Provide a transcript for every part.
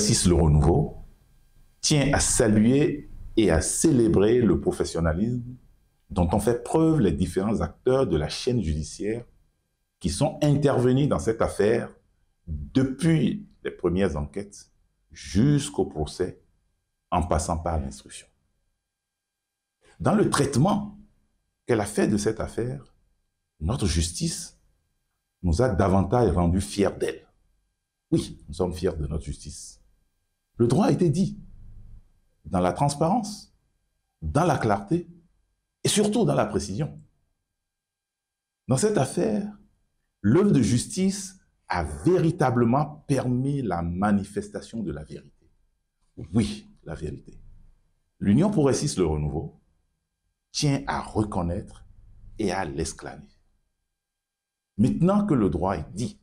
Progressiste Le Renouveau tient à saluer et à célébrer le professionnalisme dont ont fait preuve les différents acteurs de la chaîne judiciaire qui sont intervenus dans cette affaire depuis les premières enquêtes jusqu'au procès, en passant par l'instruction. Dans le traitement qu'elle a fait de cette affaire, notre justice nous a davantage rendus fiers d'elle. Oui, nous sommes fiers de notre justice. Le droit a été dit dans la transparence, dans la clarté et surtout dans la précision. Dans cette affaire, l'œuvre de justice a véritablement permis la manifestation de la vérité. Oui, la vérité. L'Union progressiste Le Renouveau tient à reconnaître et à l'exclamer. Maintenant que le droit est dit,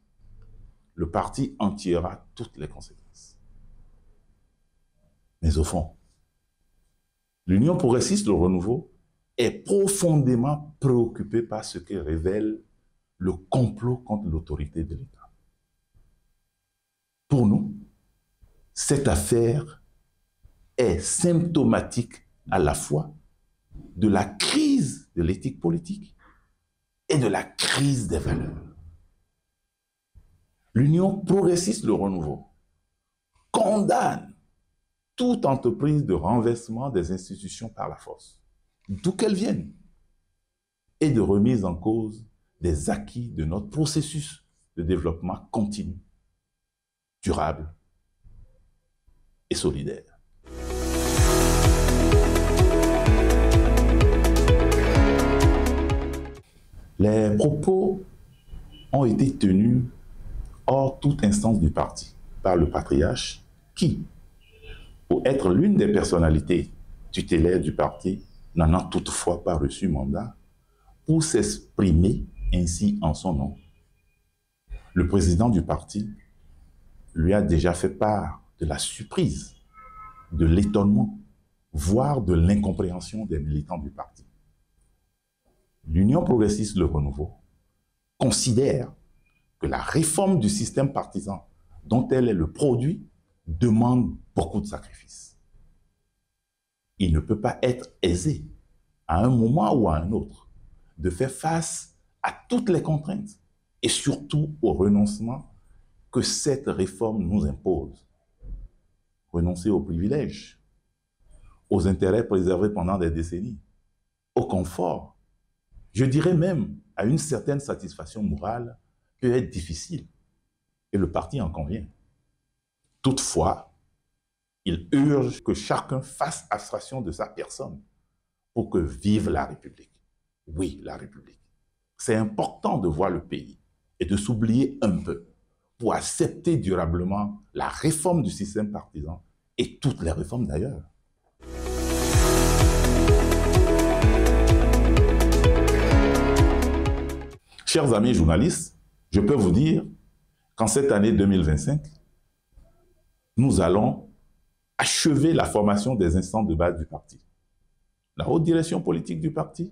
le parti en tirera toutes les conséquences. Mais au fond, l'Union progressiste Le Renouveau est profondément préoccupée par ce que révèle le complot contre l'autorité de l'État. Pour nous, cette affaire est symptomatique à la fois de la crise de l'éthique politique et de la crise des valeurs. L'Union progressiste Le Renouveau condamne toute entreprise de renversement des institutions par la force, d'où qu'elles viennent, et de remise en cause des acquis de notre processus de développement continu, durable et solidaire. Les propos ont été tenus hors toute instance du parti par le patriarche qui, pour être l'une des personnalités tutélaires du parti, n'en a toutefois pas reçu mandat pour s'exprimer ainsi en son nom. Le président du parti lui a déjà fait part de la surprise, de l'étonnement, voire de l'incompréhension des militants du parti. L'Union progressiste Le Renouveau considère que la réforme du système partisan dont elle est le produit demande beaucoup de sacrifices. Il ne peut pas être aisé, à un moment ou à un autre, de faire face à toutes les contraintes et surtout au renoncement que cette réforme nous impose. Renoncer aux privilèges, aux intérêts préservés pendant des décennies, au confort, je dirais même à une certaine satisfaction morale, peut être difficile, et le parti en convient. Toutefois, il urge que chacun fasse abstraction de sa personne pour que vive la République. Oui, la République. C'est important de voir le pays et de s'oublier un peu pour accepter durablement la réforme du système partisan et toutes les réformes d'ailleurs. Chers amis journalistes, je peux vous dire qu'en cette année 2025, nous allons achever la formation des instances de base du parti. La haute direction politique du parti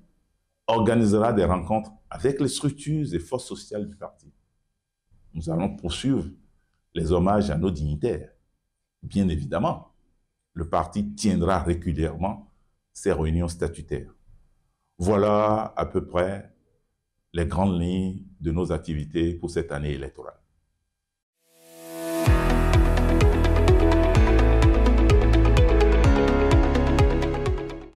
organisera des rencontres avec les structures et forces sociales du parti. Nous allons poursuivre les hommages à nos dignitaires. Bien évidemment, le parti tiendra régulièrement ses réunions statutaires. Voilà à peu près les grandes lignes de nos activités pour cette année électorale.